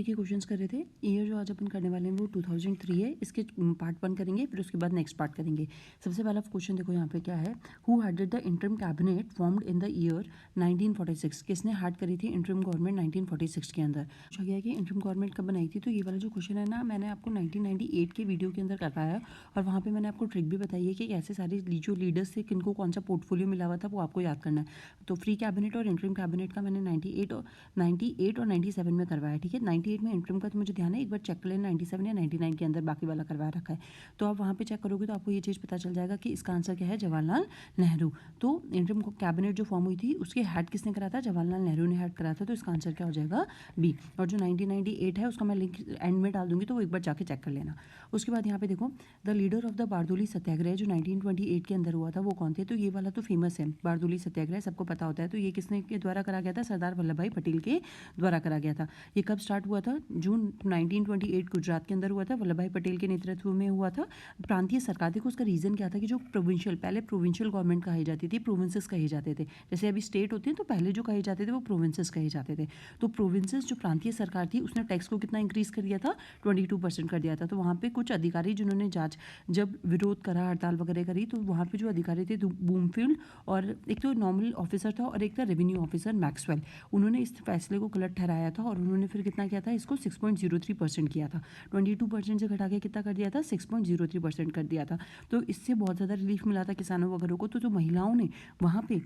के क्वेश्चंस कर रहे थे। ईयर जो आज अपन करने वाले हैं वो 2003 है। इसके पार्ट 1 करेंगे, फिर उसके बाद नेक्स्ट पार्ट करेंगे। सबसे पहला क्वेश्चन देखो यहाँ पे क्या है, who headed the interim cabinet formed in the year 1946। किसने हेड करी थी इंटरिम गवर्नमेंट 1946 के अंदर। पूछा गया कि इंटरिम गवर्नमेंट कब बनाई थी। तो ये वाला जो क्वेश्चन है ना, मैंने आपको 1998 के वीडियो के अंदर करवाया और वहाँ पर मैंने आपको ट्रिक भी बताई है कि ऐसे सारे जो लीडर्स थे किनको कौन सा पोर्टफोलियो मिला हुआ था वो आपको याद करना है। तो फ्री कैबिनेट और इंटरिम कैबिनेट का मैंने 98 और 97 में करवाया। ठीक है, 98 में इंटरिम का तो मुझे ध्यान है, एक बार चेक कर लेना 97 या 99 के अंदर बाकी वाला करवा रखा है। तो आप वहाँ पे चेक करोगे तो आपको ये चीज़ पता चल जाएगा कि इसका आंसर क्या है, जवाहरलाल नेहरू। तो इंटरिम कैबिनेट जो फॉर्म हुई थी उसके हेड किसने करा था, जवाहरलाल नेहरू ने हेड करा था। तो इसका आंसर क्या हो जाएगा, बी। और जो 1998 है उसका मैं लिंक एंड में डाल दूंगी, तो वो एक बार जाके चेक कर लेना। उसके बाद यहाँ पे देखो, the leader of the Bardoli Satyagraha जो 1928 के अंदर हुआ था वो कौन थे। तो ये वाला तो फेमस है, बारदोली सत्याग्रह सबको पता होता है। तो ये किसने के द्वारा करा गया था, सरदार वल्लभ भाई पटेल के द्वारा करा गया था। ये कब स्टार्ट हुआ था, जून 1928 गुजरात के अंदर हुआ था, वल्लभ भाई पटेल के नेतृत्व में हुआ था। प्रांतीय सरकार, देखो उसका रीजन क्या था कि जो प्रोविंशियल, पहले प्रोविंशियल गवर्नमेंट कही जाती थी, प्रोविंसेस कहे जाते थे। जैसे अभी स्टेट होते हैं तो पहले जो कहे जाते थे वो प्रोविंसेस कहे जाते थे। तो प्रोविंसेस जो प्रांतीय सरकार थी उसने टैक्स को कितना इंक्रीज कर दिया था, 22% कर दिया था। तो वहाँ पे कुछ अधिकारी जिन्होंने जांच जब विरोध करा, हड़ताल वगैरह करी, तो वहाँ पे जो अधिकारी थे बूमफील्ड और एक तो नॉर्मल ऑफिसर था और एक था रेवेन्यू ऑफिसर मैक्सवेल, उन्होंने इस फैसले को गलत ठहराया था और उन्होंने फिर कितना किया था, इसको 6.03% किया था। 22% से घटा के कितना कर दिया था, 6.03% कर दिया था। तो इससे बहुत ज़्यादा रिलीफ मिला था किसानों वगैरह को। तो जो महिलाओं ने वहाँ पे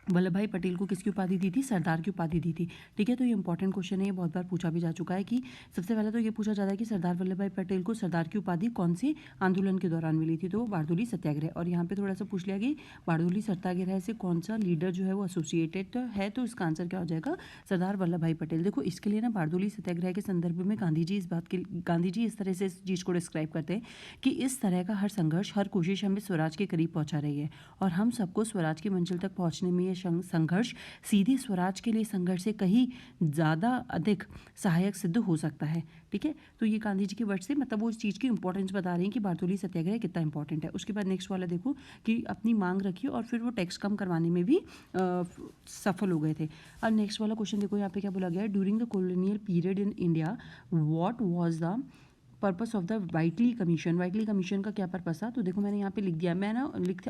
वल्लभ भाई पटेल को किसकी उपाधि दी थी, सरदार की उपाधि दी थी। ठीक है, तो ये इंपॉर्टेंट क्वेश्चन है, ये बहुत बार पूछा भी जा चुका है कि सबसे पहले तो ये पूछा जाता है कि सरदार वल्लभ भाई पटेल को सरदार की उपाधि कौन से आंदोलन के दौरान मिली थी। तो वो बारदोली सत्याग्रह। और यहाँ पे थोड़ा सा पूछ लिया कि बारदोली सत्याग्रह से कौन सा लीडर जो है वो एसोसिएटेड है। तो इसका आंसर क्या हो जाएगा, सरदार वल्लभ भाई पटेल। देखो इसके लिए ना बारदोली सत्याग्रह के संदर्भ में गांधी जी इस तरह से इस चीज़ को डिस्क्राइब करते हैं कि इस तरह का हर संघर्ष, हर कोशिश हमें स्वराज के करीब पहुंचा रही है और हम सबको स्वराज की मंजिल तक पहुंचने में ये संघर्ष सीधे स्वराज के लिए संघर्ष से कहीं ज़्यादा अधिक सहायक सिद्ध हो सकता है। ठीक है, तो ये गांधी जी के वर्ड से मतलब वो इस चीज़ की इंपॉर्टेंस बता रहे हैं कि बारदोली सत्याग्रह कितना इंपॉर्टेंट है। उसके बाद नेक्स्ट वाला देखो कि अपनी मांग रखी और फिर वो टैक्स कम करवाने में भी सफल हो गए थे। और नेक्स्ट वाला क्वेश्चन देखो, यहाँ पे क्या बोला गया है, during the colonial period in India what was the purpose of the vitally commission. Vitally commission का क्या पर्पस था। तो देखो मैंने यहाँ पे लिख दिया, मैं ना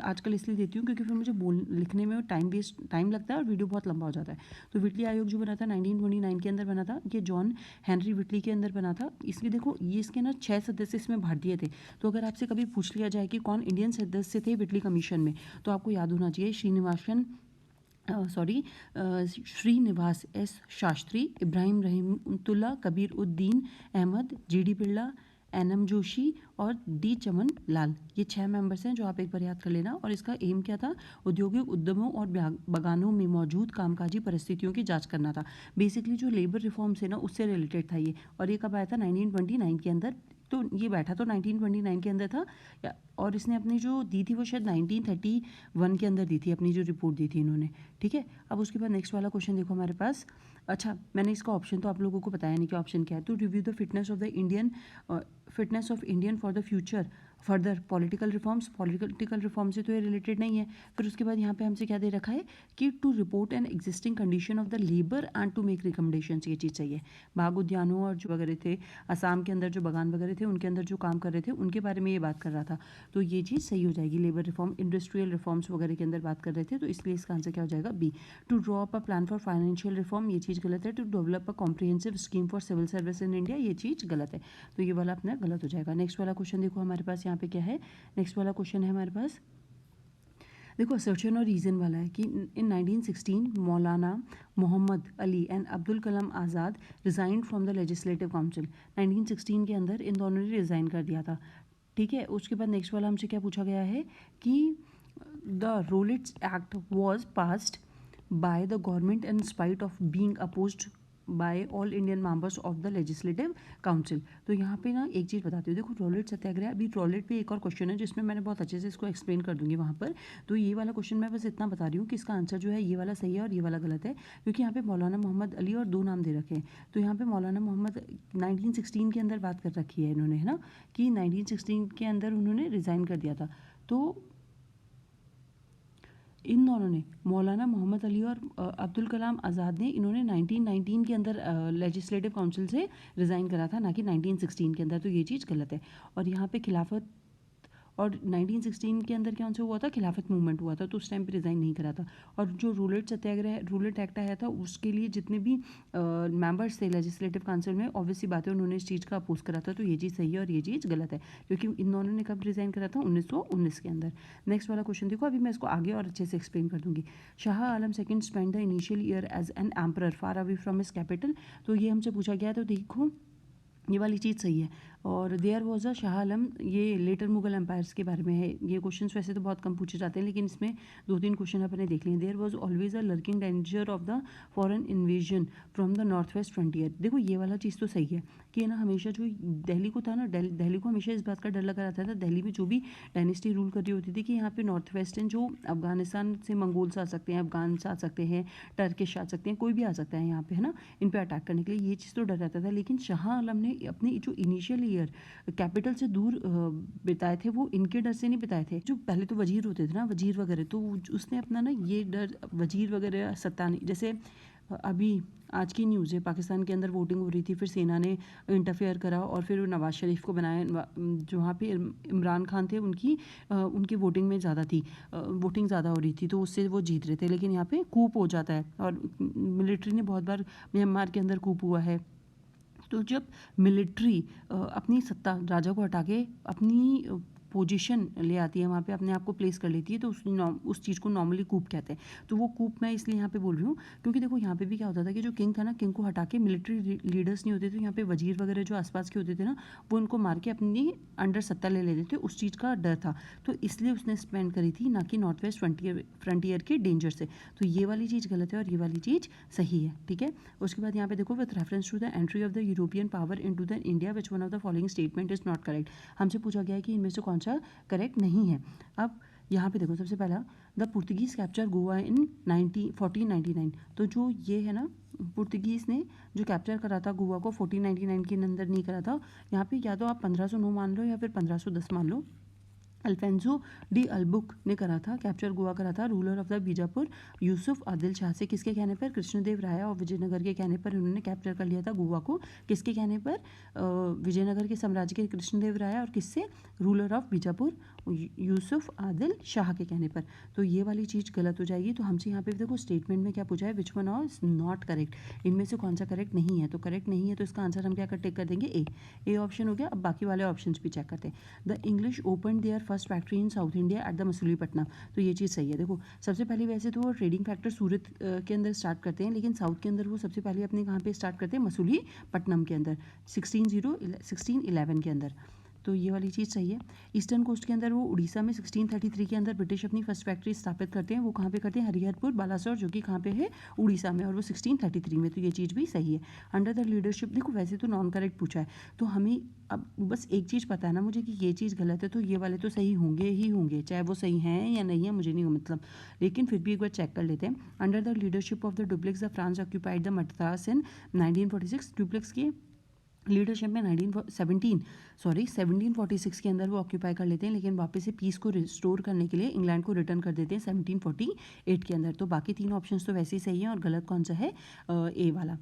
आजकल इसलिए देती हूँ क्योंकि फिर मुझे लिखने में टाइम लगता है और वीडियो बहुत लंबा हो जाता है। तो विटली आयोग जो बना था 1929 के अंदर बना था, ये जॉन हेनरी विटली के अंदर बना था। इसलिए देखो ये इसके ना 6 सदस्य इसमें भारतीय थे। तो अगर आपसे कभी पूछ लिया जाए कि कौन इंडियन सदस्य थे विटली कमीशन में, तो आपको याद होना चाहिए श्रीनिवास एस शास्त्री, इब्राहिम रहीमतुल्ला, कबीर उद्दीन अहमद, जी.डी. बिरला, एन.एम. जोशी और डी चमन लाल। ये 6 मेंबर्स हैं जो आप एक बार याद कर लेना। और इसका एम क्या था, औद्योगिक उद्यमों और बागानों में मौजूद कामकाजी परिस्थितियों की जांच करना था। बेसिकली जो लेबर रिफॉर्म्स है ना उससे रिलेटेड था ये। और ये कब आया था, 1929 के अंदर। तो ये बैठा तो 1929 के अंदर था और इसने अपनी जो दी थी वो शायद 1931 के अंदर दी थी, अपनी जो रिपोर्ट दी थी इन्होंने। ठीक है, अब उसके बाद नेक्स्ट वाला क्वेश्चन देखो हमारे पास। अच्छा, मैंने इसका ऑप्शन तो आप लोगों को बताया नहीं कि ऑप्शन क्या है। तो review the fitness of Indian for the future further political reform से तो ये रिलेटेड नहीं है। फिर उसके बाद यहाँ पे हमसे क्या दे रखा है कि to report an existing condition of the labour and to make recommendations, ये चीज़ चाहिए। बाग उद्यानों और जो वगैरह थे असम के अंदर जो बागान वगैरह थे उनके अंदर जो काम कर रहे थे उनके बारे में ये बात कर रहा था। तो ये चीज़ सही हो जाएगी। लेबर रिफॉर्म, इंडस्ट्रियल रिफॉर्म्स वगैरह के अंदर बात कर रहे थे, तो इसलिए इसका आंसर क्या हो जाएगा, B. To draw up a plan for financial reform, ये चीज़ गलत है। To develop a comprehensive scheme for civil service in India, ये चीज़ गलत है। तो ये वाला अपना गलत हो जाएगा। नेक्स्ट वाला क्वेश्चन देखो हमारे पास यहाँ पे क्या है। नेक्स्ट वाला क्वेश्चन है हमारे पास, देखो असर्शन और रीज़न वाला है कि in 1916 Maulana Mohammad Ali and Abdul Kalam Azad resigned from the legislative council. 1916 के अंदर इन दोनों ने रिज़ाइन कर दिया था। ठीक है, उसके बाद नेक्स्ट वाला हमसे क्या पूछा गया है कि the Rowlatt's Act was passed by the government in spite of being opposed by all Indian members of the legislative council. तो यहाँ पे ना एक चीज़ बताती हूँ, देखो रॉलेट सत्याग्रह, अभी रॉलेट पे एक और क्वेश्चन है जिसमें मैंने बहुत अच्छे से इसको एक्सप्लेन कर दूंगी वहाँ पर। तो ये वाला क्वेश्चन मैं बस इतना बता रही हूँ कि इसका आंसर जो है ये वाला सही है और ये वाला गलत है, क्योंकि यहाँ पे मौलाना मोहम्मद अली और 2 नाम दे रखे हैं। तो यहाँ पे मौलाना मोहम्मद 1916 के अंदर बात कर रखी है इन्होंने, है ना, कि 1916 के अंदर उन्होंने रिज़ाइन कर दिया था। तो इन दोनों ने, मौलाना मोहम्मद अली और अब्दुल कलाम आज़ाद ने, इन्होंने 1919 के अंदर लेजिस्लेटिव काउंसिल से रिज़ाइन करा था, ना कि 1916 के अंदर। तो ये चीज़ गलत है। और यहाँ पे खिलाफत, और 1916 के अंदर कौन सा हुआ था, खिलाफत मूवमेंट हुआ था, तो उस टाइम पे रिज़ाइन नहीं करा था। और जो रूलेट सत्याग्रह, रूलेट एक्ट आया था, उसके लिए जितने भी मेंबर्स थे लेजिस्लेटिव काउंसिल में, ऑब्वियसली बात है उन्होंने इस चीज़ का अपोज करा था। तो ये चीज़ सही है और ये चीज़ गलत है, क्योंकि इन दोनों ने कब रिज़ाइन करा था, 1919 के अंदर। नेक्स्ट वाला क्वेश्चन देखो, अभी मैं इसको आगे और अच्छे से एक्सप्लेन कर दूंगी। Shah Alam second spend the initial year as an emperor far away from his capital. तो ये हमसे पूछा गया है, तो देखो ये वाली चीज़ सही है। और there was a Shah Alam, ये लेटर मुगल एम्पायर्स के बारे में है। ये क्वेश्चन वैसे तो बहुत कम पूछे जाते हैं, लेकिन इसमें 2-3 क्वेश्चन अपने देख लें। There was always a lurking danger of the foreign invasion from the north west frontier. देखो ये वाला चीज़ तो सही है कि ना, हमेशा जो दिल्ली को था ना, दिल्ली को हमेशा इस बात का डर लगा रहता था, दिल्ली में जो भी डायनेस्टी रूल कर रही होती थी, कि यहाँ पे नॉर्थ वेस्टर्न जो अफगानिस्तान से मंगोल्स आ सकते हैं, अफगान आ सकते हैं, टर्किश आ सकते हैं, कोई भी आ सकता है यहाँ पे, है ना, इन पे अटैक करने के लिए। ये चीज़ तो डर रहता था। लेकिन शाह आलम ने अपने जो इनिशियल ईयर कैपिटल से दूर बिताए थे, वो इनके डर से नहीं बिताए थे। जो पहले तो वजीर होते थे ना, वजीर वगैरह, तो उसने अपना ना ये डर, वजीर वगैरह सत्ता नहीं, जैसे अभी आज की न्यूज़ है, पाकिस्तान के अंदर वोटिंग हो रही थी, फिर सेना ने इंटरफेयर करा और फिर नवाज शरीफ को बनाया। जो वहाँ पे इमरान खान थे, उनकी वोटिंग में ज़्यादा थी, वोटिंग ज़्यादा हो रही थी, तो उससे वो जीत रहे थे। लेकिन यहाँ पे कूप हो जाता है, और मिलिट्री ने बहुत बार, म्यांमार के अंदर कूप हुआ है। तो जब मिलिट्री अपनी सत्ता, राजा को हटा के अपनी पोजीशन ले आती है, वहाँ पे अपने आप को प्लेस कर लेती है, तो उस चीज़ को नॉर्मली कूप कहते हैं। तो वो कूप मैं इसलिए यहाँ पे बोल रही हूँ, क्योंकि देखो यहाँ पे भी क्या होता था कि जो किंग था ना, किंग को हटा के मिलिट्री लीडर्स नहीं होते थे, यहाँ पे वजीर वगैरह जो आसपास के होते थे ना, वो उनको मार के अपनी अंडर सत्ता ले लेते थे। उस चीज़ का डर था, तो इसलिए उसने स्पेंड करी थी, ना कि नॉर्थ वेस्ट फ्रंटियर के डेंजर से। तो ये वाली चीज़ गलत है और ये वाली चीज़ सही है, ठीक है। उसके बाद यहाँ पे देखो, with reference to the entry of the European power into the India, which one of the following statement is not correct. हमसे पूछा गया है कि इनमें से कौन सा करेक्ट नहीं है। अब यहाँ पे देखो, सबसे पहला, द पुर्तगीज कैप्चर गोवा इन 1499। तो जो ये है ना, पुर्तगीज़ ने जो कैप्चर करा था गोवा को 1499 के अंदर नहीं करा था। यहाँ पे या तो आप 1509 मान लो या फिर 1510 मान लो। अल्फेंसो डी अल्बुक ने करा था, कैप्चर गोवा करा था, ruler of the Bijapur Yusuf Adil Shah से। किसके कहने पर? कृष्णदेव राय और विजयनगर के कहने पर उन्होंने कैप्चर कर लिया था गोवा को। किसके कहने पर? विजयनगर के साम्राज्य के कृष्णदेव राय, और किससे? रूलर ऑफ बीजापुर यूसुफ आदिल शाह के कहने पर। तो ये वाली चीज़ गलत हो जाएगी। तो हमसे यहाँ पे देखो स्टेटमेंट में क्या पूछा है, विच वन ऑज नॉट करेक्ट, इनमें से कौन सा करेक्ट नहीं है। तो करेक्ट नहीं है, तो इसका आंसर हम क्या टिक कर देंगे? ए ऑप्शन हो गया। अब बाकी वाले ऑप्शन भी चेक करते हैं। The English open there first factory in south India at the Masulipatnam. तो ये चीज़ सही है। देखो, सबसे पहले वैसे तो वो ट्रेडिंग फैक्टर सूरत के अंदर स्टार्ट करते हैं, लेकिन साउथ के अंदर वो सबसे पहले अपने कहाँ पे स्टार्ट करते हैं? मसूलीपट्टनम के अंदर, 1611 के अंदर। तो ये वाली चीज़ सही है। ईस्टर्न कोस्ट के अंदर वो उड़ीसा में 1633 के अंदर ब्रिटिश अपनी फर्स्ट फैक्ट्री स्थापित करते हैं। वो कहाँ पे करते हैं? हरिहरपुर बालासोर, जो कि कहाँ पे है? उड़ीसा में, और वो 1633 में। तो ये चीज़ भी सही है। अंडर द लीडरशिप, देखो वैसे तो नॉन करेक्ट पूछा है, तो हमें अब बस एक चीज़ पता है ना मुझे कि ये चीज़ गलत है, तो ये वाले तो सही होंगे ही होंगे, चाहे वो सही हैं या नहीं है, मुझे नहीं मतलब। लेकिन फिर भी एक बार चेक कर लेते हैं। Under the leadership of the duplex the France occupied the Madras in 1946। Duplex की लीडरशिप में 1746 के अंदर वो ऑक्यूपाई कर लेते हैं, लेकिन वापस से पीस को रिस्टोर करने के लिए इंग्लैंड को रिटर्न कर देते हैं 1748 के अंदर। तो बाकी 3 ऑप्शंस तो वैसे ही सही हैं, और गलत कौन सा है? ए वाला।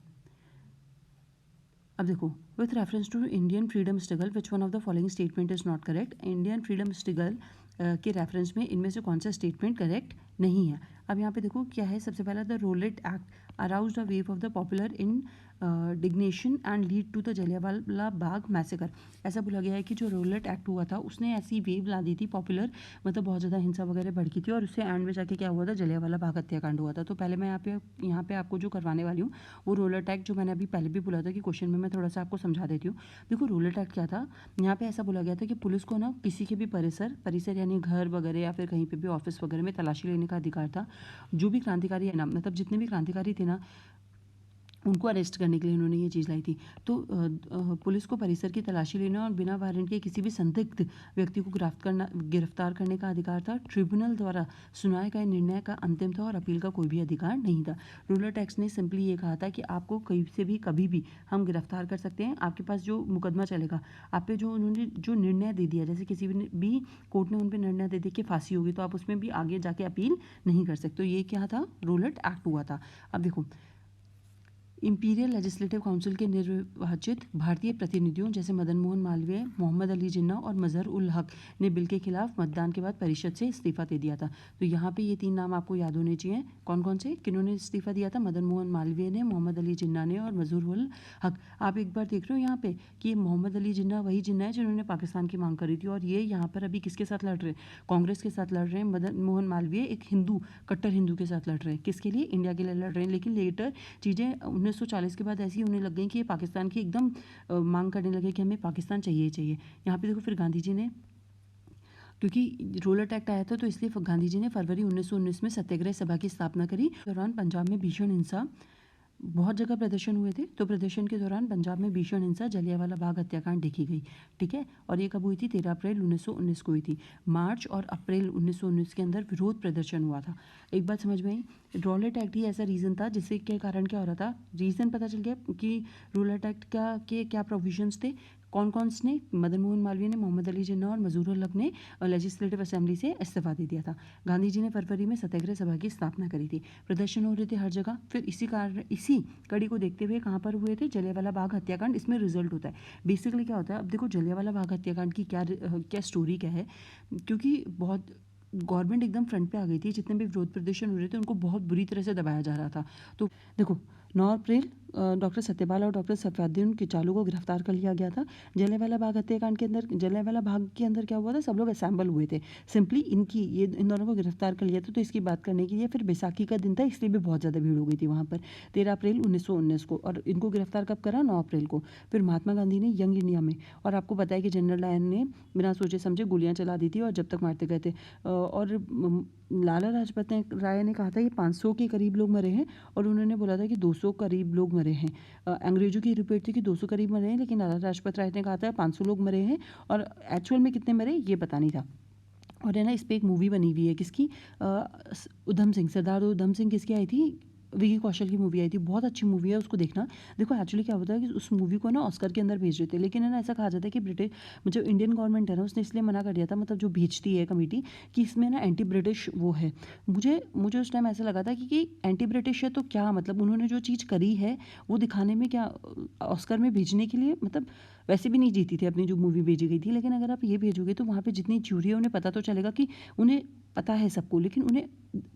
अब देखो, with reference to Indian freedom struggle which one of the following statement is not correct. Indian freedom struggle के रेफरेंस में इनमें से कौन सा स्टेटमेंट करेक्ट नहीं है। अब यहाँ पे देखो क्या है, सबसे पहला, the Rowlatt Act arouse the wave of the popular indignation and lead to the Jallianwala Bagh massacre. ऐसा बोला गया है कि जो रोलेट एक्ट हुआ था, उसने ऐसी वेव ला दी थी पॉपुलर, मतलब बहुत ज़्यादा हिंसा वगैरह भड़की थी, और उससे एंड में जाके क्या हुआ था? जलियांवाला बाग हत्याकांड हुआ था। तो पहले मैं यहाँ पे आपको जो करवाने वाली हूँ, वो रोलेट एक्ट, जो मैंने अभी पहले भी बोला था कि क्वेश्चन में मैं थोड़ा सा आपको समझा देती हूँ। देखो, रोलेट एक्ट क्या था, यहाँ पे ऐसा बोला गया था कि पुलिस को ना किसी के भी परिसर यानी घर वगैरह या फिर कहीं पे भी ऑफिस वगैरह में तलाशी लेने का अधिकार था। जो भी क्रांतिकारी है ना, मतलब जितने भी क्रांतिकारी थे ना, उनको अरेस्ट करने के लिए उन्होंने ये चीज़ लाई थी। तो पुलिस को परिसर की तलाशी लेना और बिना वारंट के किसी भी संदिग्ध व्यक्ति को गिरफ्तार करने का अधिकार था। ट्रिब्यूनल द्वारा सुनाए गए निर्णय का अंतिम था और अपील का कोई भी अधिकार नहीं था। रूलर टैक्स ने सिंपली ये कहा था कि आपको कहीं से भी कभी भी हम गिरफ्तार कर सकते हैं, आपके पास जो मुकदमा चलेगा, आप पे जो उन्होंने जो निर्णय दे दिया, जैसे किसी भी कोर्ट ने उन पे निर्णय दे दिया कि फांसी होगी, तो आप उसमें भी आगे जाके अपील नहीं कर सकते। तो ये क्या था, रूलर एक्ट हुआ था। अब देखो, इंपीरियल लेजिस्लेटिव काउंसिल के निर्वाचित भारतीय प्रतिनिधियों जैसे मदन मोहन मालवीय, मोहम्मद अली जिन्ना और मजहर उल हक ने बिल के खिलाफ मतदान के बाद परिषद से इस्तीफा दे दिया था। तो यहाँ पे ये 3 नाम आपको याद होने चाहिए। कौन कौन से, किन्होंने इस्तीफा दिया था? मदन मोहन मालवीय ने, मोहम्मद अली जिन्ना ने और मजहर उल हक। आप एक बार देख रहे हो यहाँ पे कि मोहम्मद अली जिन्ना वही जिन्ना है जिन्होंने पाकिस्तान की मांग करी थी, और ये यहाँ पर अभी किसके साथ लड़ रहे हैं? कांग्रेस के साथ लड़ रहे हैं। मदन मोहन मालवीय एक हिंदू, कट्टर हिंदू के साथ लड़ रहे हैं। किसके लिए? इंडिया के लिए लड़ रहे हैं। लेकिन लेटर चीज़ें 1940 के बाद ऐसी होने लग गई कि ये पाकिस्तान की एकदम मांग करने लगे कि हमें पाकिस्तान चाहिए ही चाहिए। यहाँ पे देखो, फिर गांधी जी ने, क्योंकि रूलर एक्ट आया था तो इसलिए गांधी जी ने फरवरी 1919 में सत्याग्रह सभा की स्थापना करी। दौरान पंजाब में भीषण हिंसा, बहुत जगह प्रदर्शन हुए थे, तो प्रदर्शन के दौरान पंजाब में भीषण हिंसा, जलियांवाला बाग हत्याकांड देखी गई। ठीक है, और ये कब हुई थी? 13 अप्रैल 1919 को हुई थी। मार्च और अप्रैल 1919 के अंदर विरोध प्रदर्शन हुआ था। एक बात समझ में आई, रॉलेट एक्ट ही ऐसा रीज़न था जिससे के कारण क्या हो रहा था, रीज़न पता चल गया कि रॉलेट एक्ट का के क्या प्रोविजंस थे। कौन कौन ने? मदन मोहन मालवीय ने, मोहम्मद अली जिन्ना और मजहर उल हक ने लेजिस्लेटिव असेंबली से इस्तीफा दे दिया था। गांधी जी ने फरवरी में सत्याग्रह सभा की स्थापना करी थी। प्रदर्शन हो रहे थे हर जगह। फिर इसी कड़ी को देखते हुए कहाँ पर हुए थे? जलियांवाला बाग हत्याकांड। इसमें रिजल्ट होता है, बेसिकली क्या होता है। अब देखो, जलियांवाला बाग हत्याकांड की क्या स्टोरी क्या है, क्योंकि बहुत गवर्नमेंट एकदम फ्रंट पे आ गई थी। जितने भी विरोध प्रदर्शन हो रहे थे उनको बहुत बुरी तरह से दबाया जा रहा था। तो देखो, 9 अप्रैल डॉक्टर सत्यपाल और डॉक्टर सफाउद्दीन किचालू को गिरफ्तार कर लिया गया था। जलियांवाला बाग हत्याकांड के अंदर, जलियांवाला बाग के अंदर क्या हुआ था, सब लोग असेंबल हुए थे। सिंपली इन दोनों को गिरफ्तार कर लिया था, तो इसकी बात करने के लिए फिर बैसाखी का दिन था, इसलिए भी बहुत ज़्यादा भीड़ हो गई थी वहाँ पर 13 अप्रैल 1919 को। और इनको गिरफ्तार कब करा? 9 अप्रैल को। फिर महात्मा गांधी ने यंग इंडिया में, और आपको पता है कि जनरल डायर ने बिना सोचे समझे गोलियाँ चला दी थी और जब तक मारते गए थे। और लाला लाजपत राय ने कहा था कि 500 के करीब लोग मरे हैं, और उन्होंने बोला था कि 200 करीब लोग मरे हैं। अंग्रेजों की रिपोर्ट थी कि 200 करीब मरे हैं, लेकिन लाला लाजपत राय ने कहा था 500 लोग मरे हैं, और एक्चुअल में कितने मरे ये पता नहीं था। और है ना, इस पे एक मूवी बनी हुई है, किसकी? उधम सिंह, सरदार उधम सिंह किसकी आई थी? विकी कौशल की मूवी आई थी। बहुत अच्छी मूवी है, उसको देखना। देखो, एक्चुअली क्या होता है कि उस मूवी को ना ऑस्कर के अंदर भेज रहे थे, लेकिन है ना, ऐसा कहा जाता है कि ब्रिटिश, जो इंडियन गवर्नमेंट है ना, उसने इसलिए मना कर दिया था, मतलब जो भेजती है कमेटी, कि इसमें ना एंटी ब्रिटिश वो है। मुझे मुझे उस टाइम ऐसा लगा था कि एंटी ब्रिटिश है तो क्या मतलब, उन्होंने जो चीज़ करी है वो दिखाने में क्या, ऑस्कर में भेजने के लिए, मतलब वैसे भी नहीं जीती थी अपनी जो मूवी भेजी गई थी, लेकिन अगर आप ये भेजोगे तो वहाँ पे जितनी ज्यूरी है उन्हें पता तो चलेगा कि उन्हें पता है सबको, लेकिन उन्हें,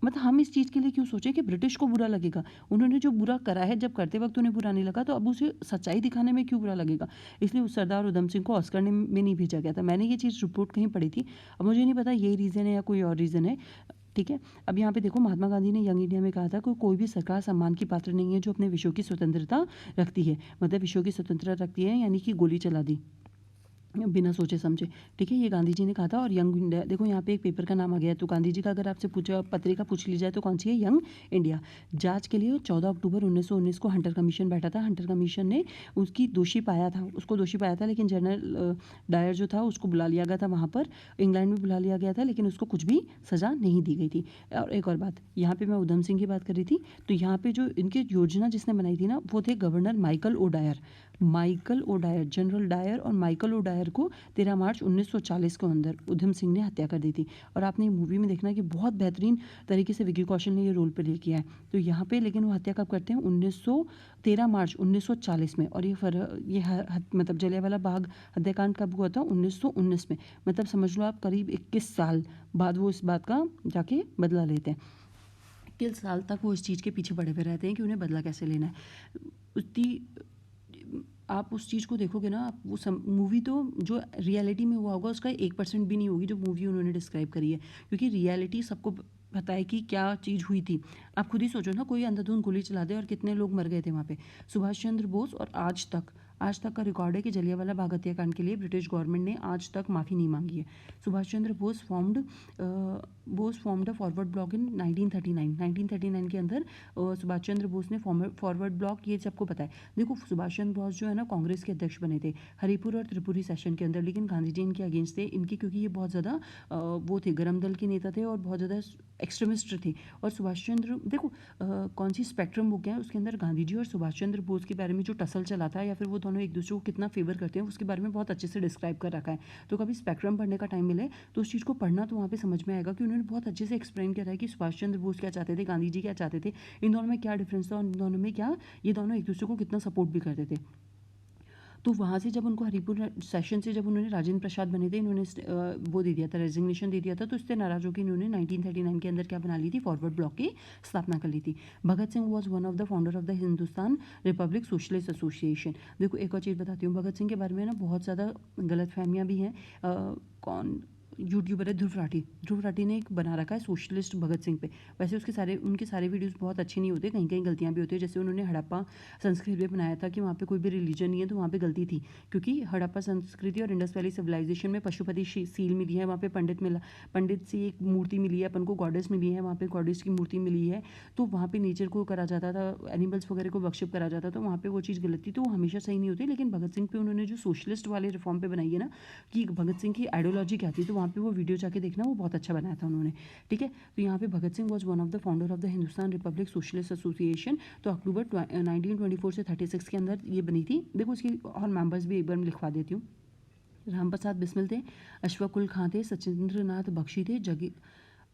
मतलब हम इस चीज़ के लिए क्यों सोचें कि ब्रिटिश को बुरा लगेगा। उन्होंने जो बुरा करा है, जब करते वक्त उन्हें बुरा नहीं लगा, तो अब उसे सच्चाई दिखाने में क्यों बुरा लगेगा। इसलिए उस सरदार उधम सिंह को ऑस्कर में नहीं भेजा गया था। मैंने ये चीज़ रिपोर्ट कहीं पढ़ी थी, अब मुझे नहीं पता यही रीज़न है या कोई और रीज़न है। ठीक है, अब यहाँ पे देखो, महात्मा गांधी ने यंग इंडिया में कहा था कि कोई भी सरकार सम्मान की पात्र नहीं है जो अपने विषयों की स्वतंत्रता रखती है, मतलब विषयों की स्वतंत्रता रखती है, यानी कि गोली चला दी बिना सोचे समझे। ठीक है, ये गांधी जी ने कहा था। और यंग इंडिया, देखो यहाँ पे एक पेपर का नाम आ गया है, तो गांधी जी का अगर आपसे पूछा, पत्रिका पूछ ली जाए तो कौन सी है? Young India. जांच के लिए 14 अक्टूबर 1919 को हंटर कमीशन बैठा था। हंटर कमीशन ने उसको दोषी पाया था, लेकिन जनरल डायर जो था उसको बुला लिया गया था वहाँ पर, इंग्लैंड में बुला लिया गया था, लेकिन उसको कुछ भी सज़ा नहीं दी गई थी। और एक और बात, यहाँ पे मैं उधम सिंह की बात कर रही थी, तो यहाँ पे जो इनकी योजना जिसने बनाई थी ना, वो थे governor Michael O'Dwyer. General Dyer और माइकल ओ डायर को 13 मार्च 1940 को अंदर उधम सिंह ने हत्या कर दी थी। और आपने मूवी में देखना कि बहुत बेहतरीन तरीके से विकी कौशल ने ये रोल प्ले किया है। तो यहाँ पे लेकिन वो हत्या कब करते हैं? 13 मार्च 1940 में। और मतलब जलियांवाला बाग हत्याकांड कब हुआ था? 1919 में। मतलब समझ लो आप, करीब 21 साल बाद वो इस बात का जाके बदला लेते हैं। 21 साल तक वो इस चीज़ के पीछे पड़े हुए रहते हैं कि उन्हें बदला कैसे लेना है। उतनी आप उस चीज़ को देखोगे ना, आप वो मूवी तो जो रियलिटी में हुआ होगा उसका 1% भी नहीं होगी जो मूवी उन्होंने डिस्क्राइब करी है, क्योंकि रियलिटी सबको पता है कि क्या चीज़ हुई थी। आप खुद ही सोचो ना, कोई अंधाधुंध गोली चला दे और कितने लोग मर गए थे वहाँ पे। सुभाष चंद्र बोस, और आज तक आज तक का रिकॉर्ड है कि जलियांवाला बाग हत्याकांड के लिए ब्रिटिश गवर्नमेंट ने आज तक माफ़ी नहीं मांगी है। Subhash Chandra Bose formed a Forward Bloc in 1939 के अंदर सुभाष चंद्र बोस ने फॉरवर्ड ब्लॉक, ये सबको पता है। देखो सुभाष चंद्र बोस जो है ना कांग्रेस के अध्यक्ष बने थे हरिपुर और त्रिपुरी सेशन के अंदर, लेकिन गांधी जी इनके अगेंस्ट थे इनकी, क्योंकि ये बहुत ज़्यादा वो थे, गरम दल के नेता थे और बहुत ज़्यादा एक्सट्रीमिस्ट थे। और सुभाष चंद्र देखो कौन सी स्पेक्ट्रम बुक है उसके अंदर गांधी जी और सुभाष चंद्र बोस के बारे में जो टसल चला था या फिर वो दोनों एक दूसरे को कितना फेवर करते हैं उसके बारे में बहुत अच्छे से डिस्क्राइब कर रखा है। तो कभी स्पेक्ट्रम पढ़ने का टाइम मिले तो उस चीज़ को पढ़ना, तो वहाँ पे समझ में आएगा कि उन्होंने बहुत अच्छे से एक्सप्लेन किया है कि सुभाष चंद्र बोस क्या चाहते थे, गांधी जी क्या चाहते थे, इन दोनों में क्या डिफरेंस था और इन दोनों में क्या, ये दोनों एक दूसरे को कितना सपोर्ट भी करते थे। तो वहाँ से जब उनको हरिपुर सेशन से जब उन्होंने राजेंद्र प्रसाद बने थे, इन्होंने वो दे दिया था, रेजिग्नेशन दे दिया था, तो इससे नाराज होकर इन्होंने 1939 के अंदर क्या बना ली थी, फॉरवर्ड ब्लॉक की स्थापना कर ली थी। Bhagat Singh was one of the founder of the Hindustan Republic Socialist Association. देखो एक और चीज़ बताती हूँ, भगत सिंह के बारे में ना बहुत ज़्यादा गलतफहमियाँ भी हैं। कौन यूट्यूबर है ध्रुव राठी ने एक बना रखा है सोशलिस्ट भगत सिंह पे। वैसे उनके सारे वीडियोस बहुत अच्छे नहीं होते, कहीं कहीं गलतियाँ भी होती है। जैसे उन्होंने हड़प्पा संस्कृति में बनाया था कि वहाँ पे कोई भी रिलीजन नहीं है, तो वहाँ पे गलती थी, क्योंकि हड़प्पा संस्कृति और इंडस वैली सिविलाइजेशन में पशुपति सील मिली है, वहाँ पे पंडित से एक मूर्ति मिली है अपन को, गॉडेस मिली है, वहाँ पे गॉडेस की मूर्ति मिली है। तो वहाँ पे नेचर को करा जाता था, एनिमल्स वगैरह को वर्शिप करा जाता था, तो वहाँ पे वो चीज़ गलत थी, तो वो हमेशा सही नहीं होती। लेकिन भगत सिंह पे उन्होंने जो सोशलिस्ट वाले रिफॉर्म पे बनाई है ना, कि भगत सिंह की आइडियोलॉजी क्या थी, तो वहाँ पे वो वीडियो जाके देखना, वो बहुत अच्छा बनाया था उन्होंने। ठीक है, तो यहाँ पे Bhagat Singh was one of the founder of the Hindustan Republic Socialist Association. तो अक्टूबर 1924 से 36 के अंदर ये बनी थी। देखो इसकी और मेंबर्स भी एक बार मैं लिखवा देती हूँ। राम प्रसाद बिस्मिल थे, अश्वकुल खां थे, सचिंद्र नाथ बख्शी थे,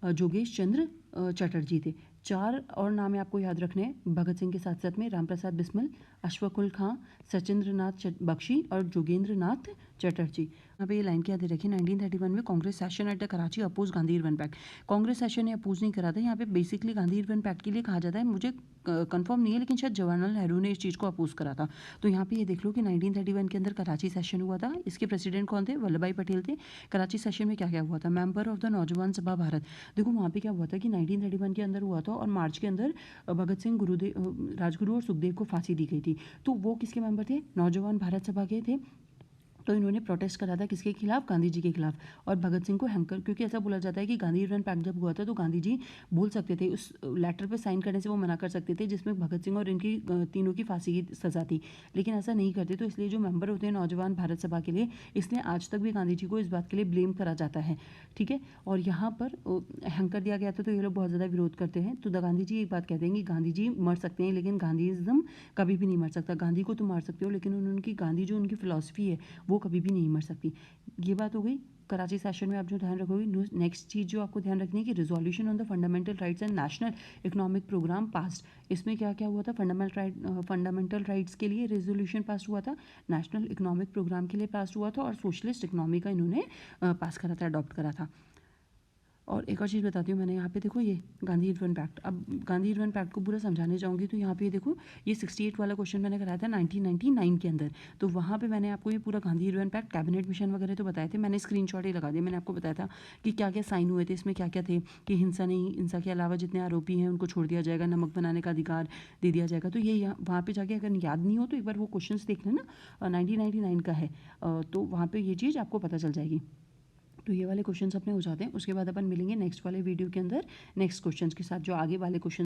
जोगेश चंद्र चटर्जी थे। 4 और नाम आपको याद रखने हैं भगत सिंह के साथ साथ में, राम प्रसाद बिस्मिल, अश्वकुल खां, सचिंद्र नाथ बख्शी और जोगेंद्र नाथ चटर्जी। यहाँ पे ये लाइन क्या दे रखी है, 1931 में Congress session at the Karachi oppose Gandhi Irwin pact. Congress session ने अपोज नहीं करा था, यहाँ पे बेसिकली गांधी इरविन पैक्ट के लिए कहा जाता है, मुझे कंफर्म नहीं है, लेकिन शायद जवाहरलाल नेहरू ने इस चीज़ को अपोज करा था। तो यहाँ पे ये देख लो कि 1931 के अंदर कराची सेशन हुआ था। इसके प्रेसिडेंट कौन थे, वल्लभ भाई पटेल थे। कराची सेशन में क्या क्या हुआ था, मेंबर ऑफ द नौजवान सभा भारत। देखो वहाँ पे क्या हुआ था कि 1931 के अंदर हुआ था और मार्च के अंदर भगत सिंह, राजगुरु और सुखदेव को फांसी दी गई थी। तो वो किसके मेंबर थे, नौजवान भारत सभा के थे। तो इन्होंने प्रोटेस्ट करा था किसके खिलाफ, गांधी जी के खिलाफ। और भगत सिंह को हैंकर, क्योंकि ऐसा बोला जाता है कि गांधी इरविन पैक्ट जब हुआ था तो गांधी जी बोल सकते थे, उस लेटर पे साइन करने से वो मना कर सकते थे जिसमें भगत सिंह और इनकी तीनों की फांसी की सज़ा थी, लेकिन ऐसा नहीं करते। तो इसलिए जो मेंबर होते हैं नौजवान भारत सभा के लिए, इसलिए आज तक भी गांधी जी को इस बात के लिए ब्लेम करा जाता है। ठीक है, और यहाँ पर हैंकर दिया गया था, तो ये लोग बहुत ज़्यादा विरोध करते हैं। तो गांधी जी एक बात कहते हैं कि गांधी जी मर सकते हैं लेकिन गांधीज़म कभी भी नहीं मर सकता। गांधी को तुम मार सकते हो लेकिन उनकी गांधी जो उनकी फिलॉसफी है वो कभी भी नहीं मर सकती। ये बात हो गई कराची सेशन में। आप जो ध्यान रखोगे, नेक्स्ट चीज़ जो आपको ध्यान रखनी है कि resolution on the fundamental rights and national economic programme passed. इसमें क्या क्या हुआ था, फंडामेंटल राइट्स के लिए रेजोल्यूशन पास हुआ था, नेशनल इकोनॉमिक प्रोग्राम के लिए पास हुआ था और सोशलिस्ट इकोनॉमी का इन्होंने पास करा था, अडॉप्ट करा था। और एक और चीज़ बताती हूँ, मैंने यहाँ पे देखो ये गांधी इरविन पैक्ट, अब गांधी इरविन पैक्ट को पूरा समझाने जाऊँगी तो यहाँ पे ये देखो, ये 68 वाला क्वेश्चन मैंने कराया था 1999 के अंदर। तो वहाँ पे मैंने आपको ये पूरा Gandhi Irwin pact cabinet mission वगैरह तो बताए थे, मैंने स्क्रीनशॉट ही लगा दिया। मैंने आपको बताया था कि क्या क्या साइन हुए थे, इसमें क्या क्या थे, कि हिंसा नहीं, हिंसा के अलावा जितने आरोपी हैं उनको छोड़ दिया जाएगा, नमक बनाने का अधिकार दे दिया जाएगा। तो ये वहाँ पर जाके अगर याद नहीं हो तो एक बार वो क्वेश्चन देख लेना, 1999 का है। तो वहाँ पर ये चीज़ आपको पता चल जाएगी। तो ये वाले क्वेश्चंस अपने हो जाते हैं। उसके बाद अपन मिलेंगे नेक्स्ट वाले वीडियो के अंदर नेक्स्ट क्वेश्चंस के साथ, जो आगे वाले क्वेश्चन